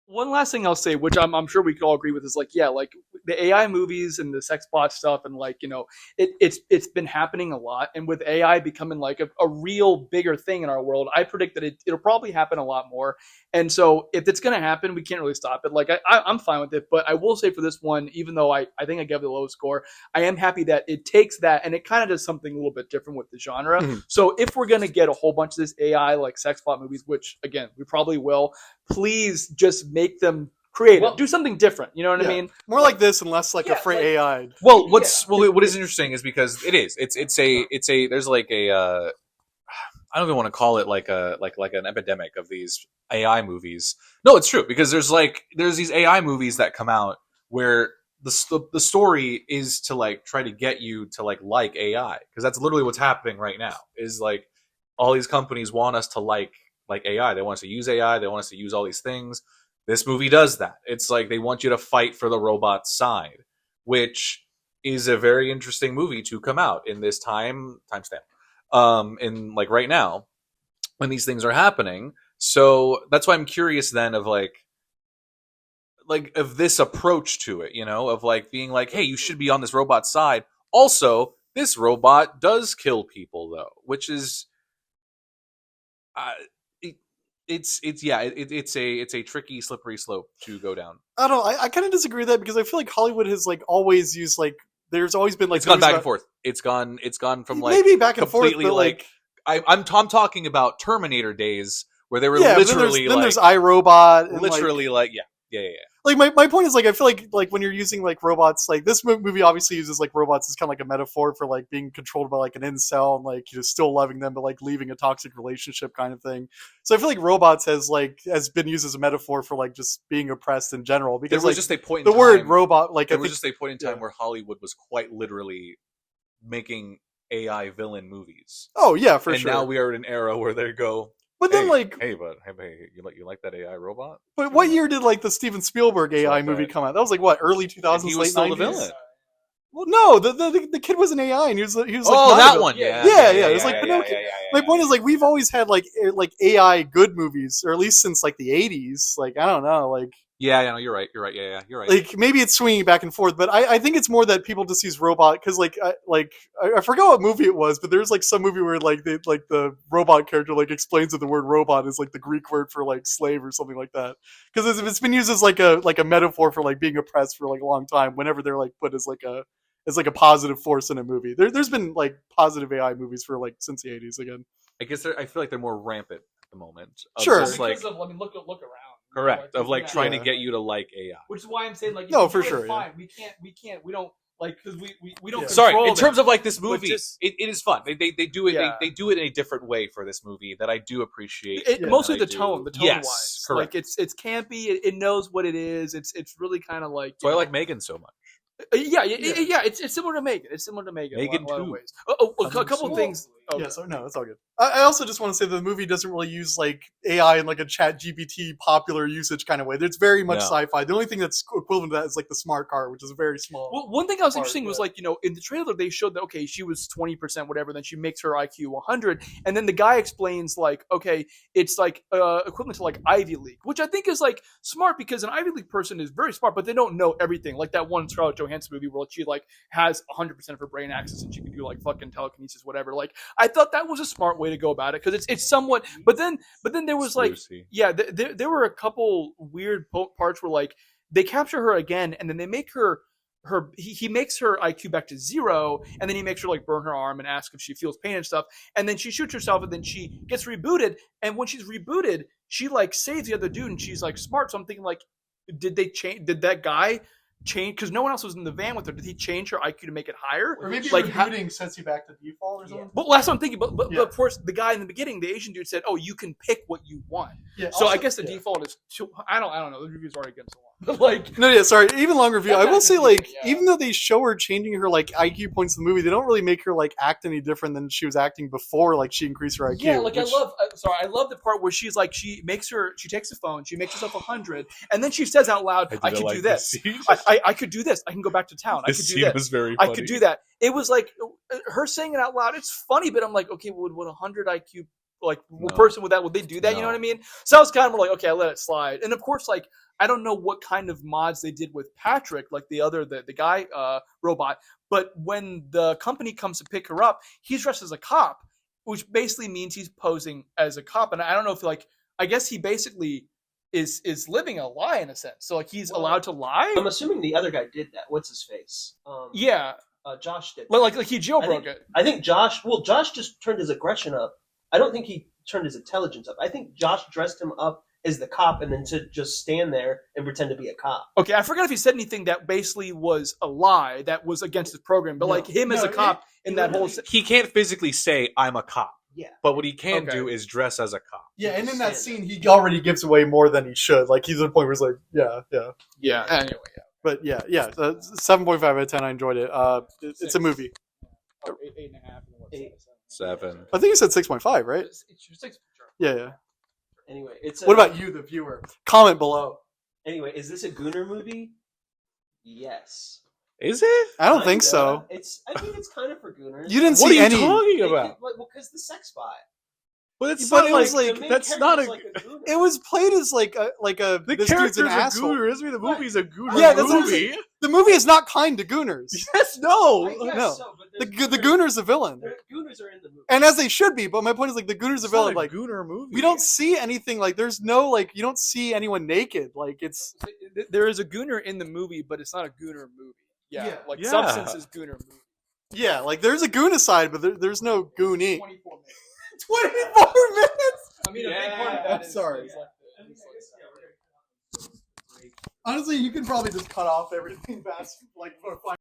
One last thing I'll say, which I'm sure we could all agree with, is like, yeah, like the AI movies and the sex bot stuff, and like, it's been happening a lot, and with AI becoming like a real bigger thing in our world, I predict that it'll probably happen a lot more. And so if it's gonna happen, we can't really stop it. Like I'm fine with it, but I will say for this one, even though I think I gave it a low score, I am happy that it takes that and it kind of does something a little bit different with the genre. Mhm. So if we're gonna get a whole bunch of this AI like sex bot movies, which again we probably will, please just make them creative. Well, do something different. You know what I mean? More like this and less like Yeah, a free like- AI. Well, what is interesting is because it's a there's like a I don't even want to call it like an epidemic of these AI movies. No, it's true because there's these AI movies that come out where the story is to like try to get you to like AI, because that's literally what's happening right now. Is like all these companies want us to like AI. They want us to use AI. They want us to use all these things. This movie does that. It's like they want you to fight for the robot side, which is a very interesting movie to come out in this timestamp. In like right now when these things are happening. So that's why I'm curious then of like of this approach to it, of like being like, hey, you should be on this robot side. Also, this robot does kill people though, which is it's a tricky, slippery slope to go down. I don't know. I kind of disagree with that because I feel like Hollywood has like always used like there's always been like It's gone back and about- forth. It's gone from like maybe back and forth, completely but like I'm talking about Terminator days where they were yeah. literally Then like there's iRobot. And literally like yeah. like my point is like I feel like when you're using like robots, like this movie obviously uses like robots as kind of like a metaphor for like being controlled by like an incel and like still loving them but like leaving a toxic relationship kind of thing. So I feel like robots has been used as a metaphor for like just being oppressed in general, because There was like just a point the in word time, robot like there I was think just a point in time yeah. where Hollywood was quite literally making AI villain movies. oh yeah for And sure. now we are in an era where they go, But then hey, you like that AI robot? but what year did like the Steven Spielberg It's AI like movie that. come out? That was like what, early And 2000s, he was late still 90s? the villain. Well, no, the kid was an AI and he was like Oh, not that a- one. Yeah, yeah, it was like Pinocchio. My point is like we've always had like AI good movies, or at least since like the 80s. Like I don't know, like no, you're right. Yeah, you're right. like maybe it's swinging back and forth, but I think it's more that people just use robot because I forgot what movie it was, but there's like some movie where like the robot character like explains that the word robot is like the Greek word for like slave or something like that, because it's been used as like a metaphor for like being oppressed for like a long time whenever they're like put as like a positive force in a movie. There's been like positive AI movies for like since the 80s again. I guess I feel like they're more rampant at the moment. Of Sure. just, like, Because of, I mean, look around. correct. Of like Yeah. trying Yeah. to get you to like AI. Which is why I'm saying like, if No, you for do it, sure, yeah. fine. We don't like because we don't. Yeah. Sorry, control in terms them. of like this But movie, just- it is fun. They do it. Yeah. They do it in a different way for this movie that I do appreciate. Yeah. Mostly I the do. tone Yes, wise. correct. Like it's campy. It knows what it is. It's really kind of like. So I like Megan so much. Yeah. It's similar to Megan. It's similar to Megan. Megan in a lot of too. ways. A Coming couple soon. things. Oh, Yeah, so no, that's all good. I also just want to say that the movie doesn't really use like AI in like a Chat GPT popular usage kind of way. It's very much No. sci-fi. The only thing that's equivalent to that is like the smart car, which is a very small. Well, one thing that was part, interesting was yeah. like, in the trailer they showed that, okay, she was 20% whatever, then she makes her IQ 100, and then the guy explains like, okay, it's like equivalent to like Ivy League, which I think is like smart because an Ivy League person is very smart, but they don't know everything. Like that one Scarlett Johansson movie where she like has 100% of her brain access and she can do like fucking telekinesis, whatever. Like I thought that was a smart way to go about it because it's somewhat, but then there was like, Lucy. yeah, there were a couple weird parts where like they capture her again and then they make her he makes her IQ back to 0 and then he makes her like burn her arm and ask if she feels pain and stuff, and then she shoots herself and then she gets rebooted, and when she's rebooted she like saves the other dude and she's like smart. So I'm thinking like, did that guy change because no one else was in the van with her? Did he change her IQ to make it higher? Or maybe like rebooting sets you back to default or something. But that's what I'm thinking. But Yeah. of course, the guy in the beginning, the Asian dude, said, "Oh, you can pick what you want." Yeah, So I also- guess the yeah. default is two. I don't know. The review's already getting so long. But like, No, yeah, sorry. Even longer review. I will say, like, confusing, yeah. even though they show her changing her like IQ points in the movie, they don't really make her like act any different than she was acting before. Like she increased her IQ. yeah, like which- I love the part where she's like, she takes the phone, she makes herself 100, and then she says out loud, "I could do this. I could do this. I can go back to town. I could do this. very I could do that." It was like her saying it out loud. It's funny, but I'm like, okay, would 100 IQ like No. person with that, would they do that? You know No. what I mean? So I was kind of like, okay, I let it slide. And of course, like I don't know what kind of mods they did with Patrick, like the guy robot. But when the company comes to pick her up, he's dressed as a cop, which basically means he's posing as a cop. And I don't know if like I guess he basically is living a lie in a sense. So like he's allowed to lie. I'm assuming the other guy did that. What's his face? Yeah, Josh did. like he jailbroke it. I think Josh. Well, Josh just turned his aggression up. I don't think he turned his intelligence up. I think Josh dressed him up as the cop, and then to just stand there and pretend to be a cop. Okay, I forgot if he said anything that basically was a lie that was against his program, but like him as a cop in that whole. He can't physically say I'm a cop. Yeah. But what he can Okay. do is dress as a cop. Yeah, and in that scene, he already gives away more than he should. Like he's at a point where he's like, Yeah. Anyway, yeah. But yeah. 7.5 out of 10. I enjoyed it. It's a movie. Oh, 8.5. 7. I think you said 6.5, right? It's your 6. Yeah. Anyway, it's. What about you, the viewer? Comment below. Anyway, is this a Gooner movie? Yes. Is it? I don't think so. I think it's kind of for Gooners. You didn't What see are you any. talking about? Well, because the sex bot. But it's But not it was like, like- The main that's character's not a. like a Gooner. It was played as like a The this dude's an character's a asshole. gooner. Doesn't mean the movie's a gooner Yeah, that's what I'm movie. The movie is not kind to Gooners. Yes, no. I guess no. so, but The there's Gooner's the villain, The Gooners are in the movie. and as they should be. But my point is like the Gooner's the It's not villain. a Like gooner movie. we don't see anything. Like there's no like you don't see anyone naked. Like it's There is a gooner in the movie, but it's not a gooner movie. Yeah, Yeah. like Yeah. Substance is gooner movie. yeah. Like there's a Goona side, but there's no Goonie. 24 minutes. 24 minutes. I mean, a big Yeah, part of that I'm sorry. is like Honestly, you can probably just cut off everything fast, like for 5